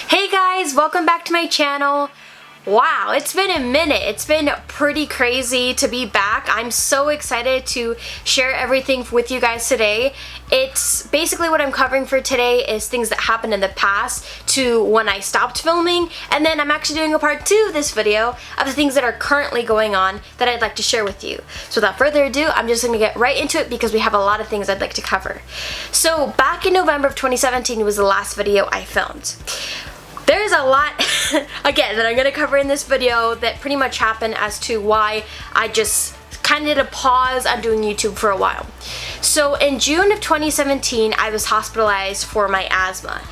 Hey guys, welcome back to my channel. Wow, it's been a minute. It's been pretty crazy to be back. I'm so excited to share everything with you guys today. It's basically what I'm covering for today is things that happened in the past to when I stopped filming, and then I'm actually doing a part 2 of this video of the things that are currently going on that I'd like to share with you. So without further ado, I'm just going to get right into it because we have a lot of things I'd like to cover. So back in November of 2017 was the last video I filmed. There's a lot, again, that I'm going to cover in this video that pretty much happened as to why I just kind of did a pause on doing YouTube for a while. So in June of 2017, I was hospitalized for my asthma.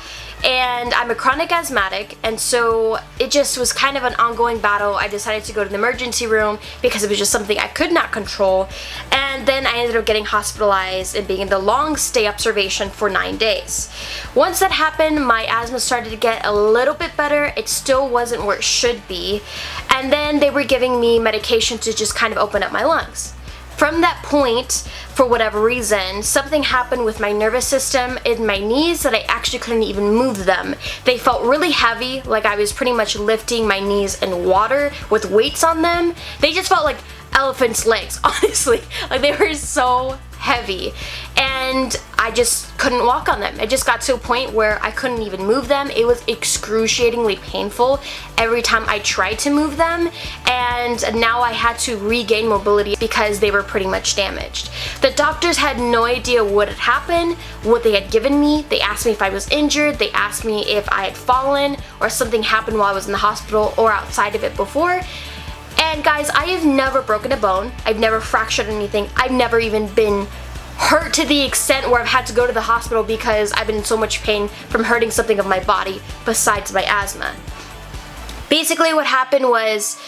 And I'm a chronic asthmatic, and so it just was kind of an ongoing battle. I decided to go to the emergency room because it was just something I could not control. And then I ended up getting hospitalized and being in the long stay observation for 9 days. Once that happened, my asthma started to get a little bit better. It still wasn't where it should be. And then they were giving me medication to just kind of open up my lungs. From that point, for whatever reason, something happened with my nervous system in my knees that I actually couldn't even move them. They felt really heavy, like I was pretty much lifting my knees in water with weights on them. They just felt like elephant's legs, honestly. Like they were so heavy, and I just couldn't walk on them. It just got to a point where I couldn't even move them. It was excruciatingly painful every time I tried to move them, and now I had to regain mobility because they were pretty much damaged. The doctors had no idea what had happened, what they had given me. They asked me if I was injured, they asked me if I had fallen or something happened while I was in the hospital or outside of it before. And guys, I have never broken a bone, I've never fractured anything, I've never even been hurt to the extent where I've had to go to the hospital because I've been in so much pain from hurting something of my body besides my asthma. Basically what happened was,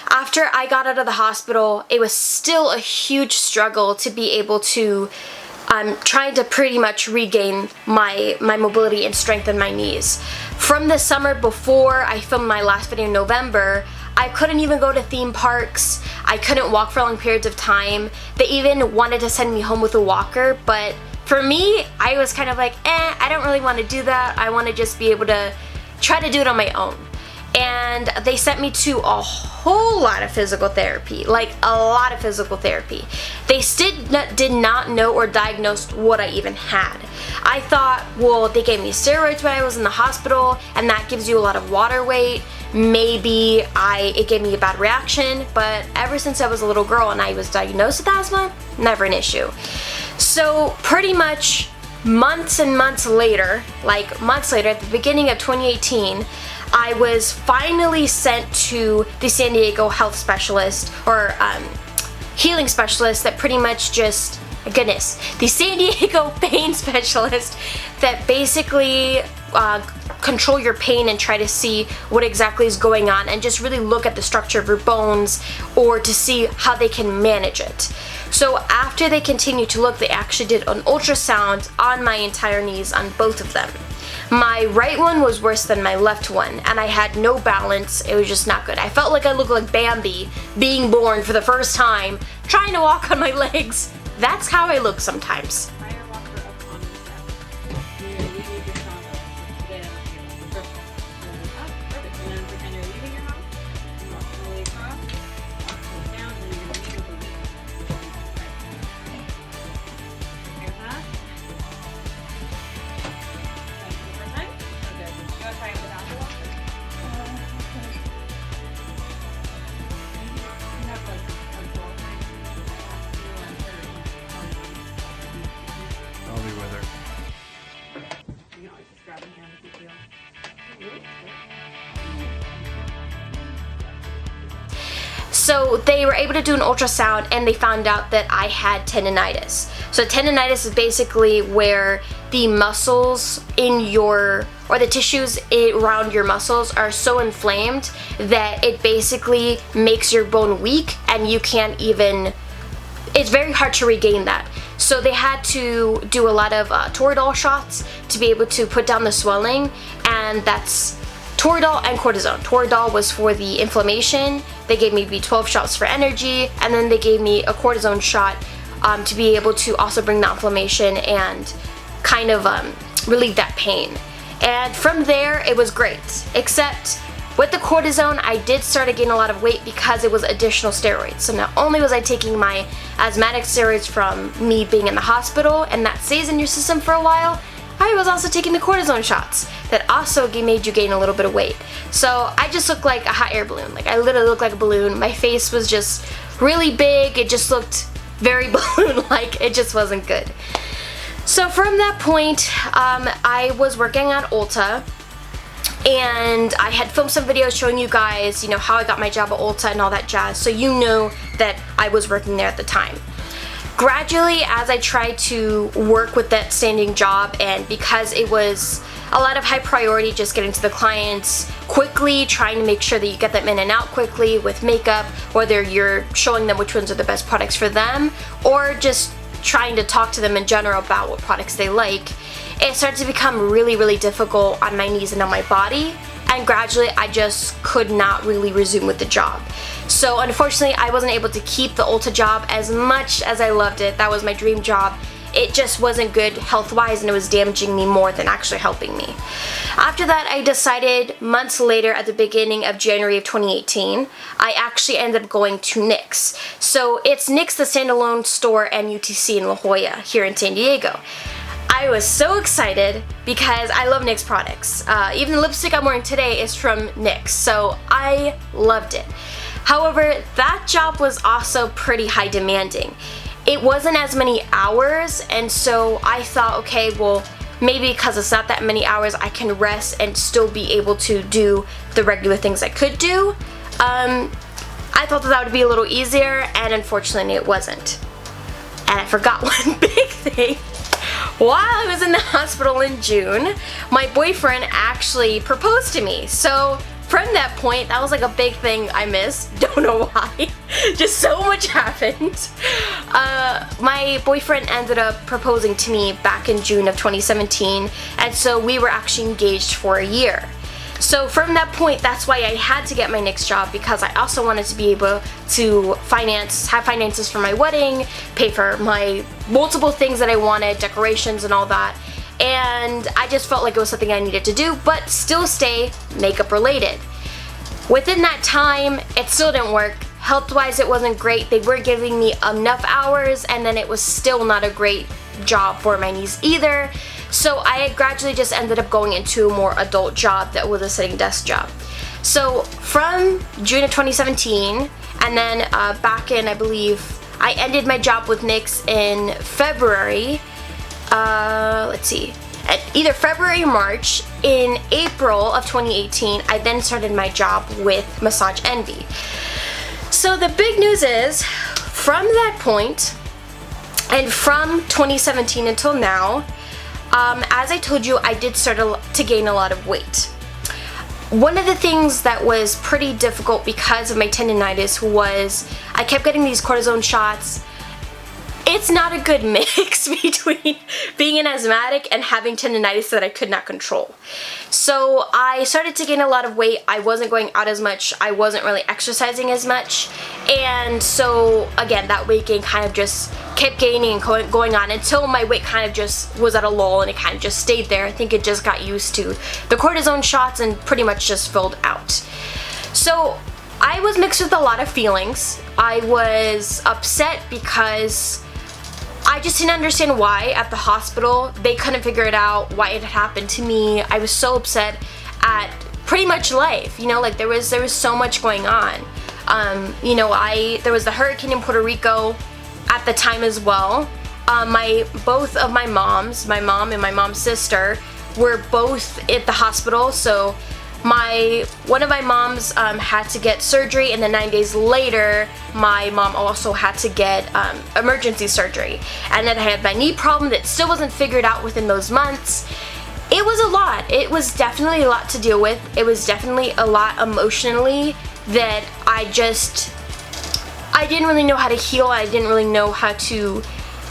after I got out of the hospital, it was still a huge struggle to be able to trying to pretty much regain my mobility and strengthen my knees. From the summer before I filmed my last video in November, I couldn't even go to theme parks. I couldn't walk for long periods of time. They even wanted to send me home with a walker, but for me, I was kind of like, I don't really want to do that. I want to just be able to try to do it on my own. And they sent me to a whole lot of physical therapy, like a lot of physical therapy. They did not know or diagnose what I even had. I thought, well, they gave me steroids when I was in the hospital, and that gives you a lot of water weight. Maybe it gave me a bad reaction, but ever since I was a little girl and I was diagnosed with asthma, never an issue. So pretty much months and months later, at the beginning of 2018, I was finally sent to the San Diego health specialist, or healing specialist that pretty much just, goodness, the San Diego pain specialist that basically control your pain and try to see what exactly is going on and just really look at the structure of your bones or to see how they can manage it. So after they continued to look, they actually did an ultrasound on my entire knees, on both of them. My right one was worse than my left one, and I had no balance. It was just not good. I felt like I looked like Bambi being born for the first time, trying to walk on my legs. That's how I look sometimes. So they were able to do an ultrasound and they found out that I had tendinitis. So tendinitis is basically where the muscles in or the tissues around your muscles are so inflamed that it basically makes your bone weak and you can't even, it's very hard to regain that. So they had to do a lot of Toradol shots to be able to put down the swelling, and that's Toradol and cortisone. Toradol was for the inflammation. They gave me B12 shots for energy, and then they gave me a cortisone shot to be able to also bring the inflammation and kind of relieve that pain. And from there, it was great. Except with the cortisone, I did start to gain a lot of weight because it was additional steroids. So not only was I taking my asthmatic steroids from me being in the hospital, and that stays in your system for a while, I was also taking the cortisone shots that also made you gain a little bit of weight. So I just looked like a hot air balloon. Like, I literally looked like a balloon. My face was just really big. It just looked very balloon-like. It just wasn't good. So from that point, I was working at Ulta, and I had filmed some videos showing you guys, you know, how I got my job at Ulta and all that jazz, so you know that I was working there at the time. Gradually, as I tried to work with that standing job, and because it was a lot of high priority, just getting to the clients quickly, trying to make sure that you get them in and out quickly with makeup, whether you're showing them which ones are the best products for them, or just trying to talk to them in general about what products they like, it started to become really, really difficult on my knees and on my body, and gradually I just could not really resume with the job. So unfortunately, I wasn't able to keep the Ulta job as much as I loved it. That was my dream job. It just wasn't good health-wise, and it was damaging me more than actually helping me. After that, I decided months later, at the beginning of January of 2018, I actually ended up going to NYX. So it's NYX, the standalone store, and UTC in La Jolla here in San Diego. I was so excited because I love NYX products. Even the lipstick I'm wearing today is from NYX, so I loved it. However, that job was also pretty high demanding. It wasn't as many hours, and so I thought, okay, well, maybe because it's not that many hours, I can rest and still be able to do the regular things I could do. I thought that would be a little easier, and unfortunately it wasn't. And I forgot one big thing. While I was in the hospital in June, my boyfriend actually proposed to me. So from that point, that was like a big thing I missed. Don't know why. Just so much happened. My boyfriend ended up proposing to me back in June of 2017, and so we were actually engaged for a year. So from that point, that's why I had to get my next job, because I also wanted to be able to have finances for my wedding, pay for my multiple things that I wanted, decorations and all that. And I just felt like it was something I needed to do, but still stay makeup related. Within that time, it still didn't work. Health-wise, it wasn't great. They weren't giving me enough hours, and then it was still not a great job for my knees either. So I gradually just ended up going into a more adult job that was a sitting desk job. So from June of 2017, and then back in, I believe, I ended my job with NYX in February. Let's see, at either February or March. In April of 2018, I then started my job with Massage Envy. So the big news is, from that point, and from 2017 until now, as I told you, I did start to gain a lot of weight. One of the things that was pretty difficult because of my tendinitis was I kept getting these cortisone shots. It's not a good mix between being an asthmatic and having tendinitis that I could not control. So I started to gain a lot of weight. I wasn't going out as much. I wasn't really exercising as much. And so again, that weight gain kind of just kept gaining and going on until my weight kind of just was at a lull, and it kind of just stayed there. I think it just got used to the cortisone shots and pretty much just filled out. So I was mixed with a lot of feelings. I was upset because I just didn't understand why at the hospital they couldn't figure it out, why it had happened to me. I was so upset at pretty much life, you know, like there was so much going on. You know, there was the hurricane in Puerto Rico at the time as well. Both of my moms, my mom and my mom's sister, were both at the hospital. So one of my moms had to get surgery, and then 9 days later my mom also had to get emergency surgery. And then I had my knee problem that still wasn't figured out within those months. It was a lot. It was definitely a lot to deal with. It was definitely a lot emotionally that I didn't really know how to heal. I didn't really know how to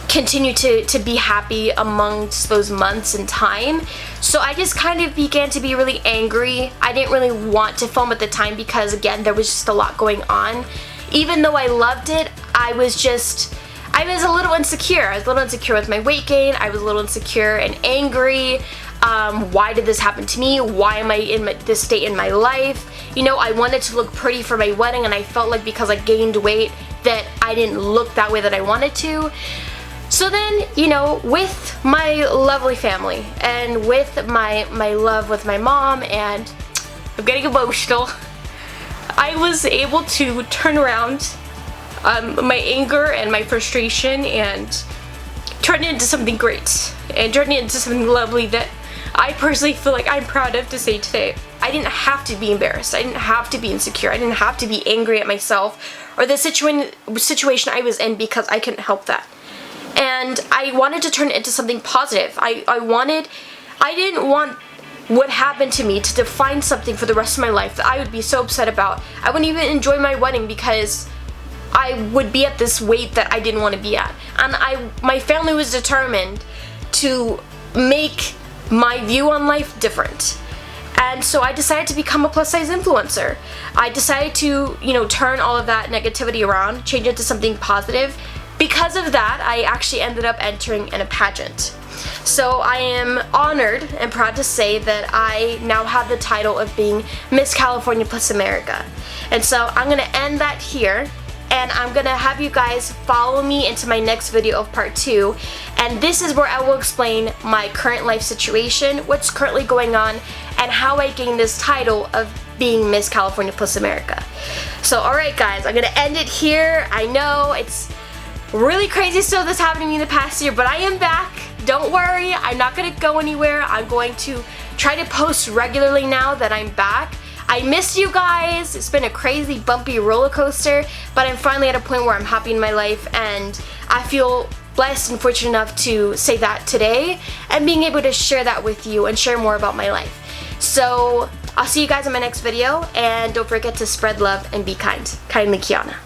continue to be happy amongst those months and time. So I just kind of began to be really angry. I didn't really want to film at the time because, again, there was just a lot going on. Even though I loved it, I was a little insecure. I was a little insecure with my weight gain. I was a little insecure and angry. Why did this happen to me? Why am I in this state in my life? You know, I wanted to look pretty for my wedding, and I felt like because I gained weight that I didn't look that way that I wanted to. So then, you know, with my lovely family and with my love with my mom, and I'm getting emotional, I was able to turn around my anger and my frustration and turn it into something great and turn it into something lovely that I personally feel like I'm proud of to say today. I didn't have to be embarrassed. I didn't have to be insecure. I didn't have to be angry at myself or the situation I was in because I couldn't help that. And I wanted to turn it into something positive. I didn't want what happened to me to define something for the rest of my life that I would be so upset about. I wouldn't even enjoy my wedding because I would be at this weight that I didn't want to be at. And my family was determined to make my view on life different. And so I decided to become a plus size influencer. I decided to, you know, turn all of that negativity around, change it to something positive. Because of that, I actually ended up entering in a pageant. So I am honored and proud to say that I now have the title of being Miss California Plus America. And so I'm gonna end that here, and I'm gonna have you guys follow me into my next video of part 2, and this is where I will explain my current life situation, what's currently going on, and how I gained this title of being Miss California Plus America. So alright guys, I'm gonna end it here. I know it's really crazy stuff that's happened to me in the past year, but I am back. Don't worry, I'm not gonna go anywhere. I'm going to try to post regularly now that I'm back. I missed you guys. It's been a crazy bumpy roller coaster, but I'm finally at a point where I'm happy in my life, and I feel blessed and fortunate enough to say that today and being able to share that with you and share more about my life. So I'll see you guys in my next video, and don't forget to spread love and be kind. Kindly, Kiana.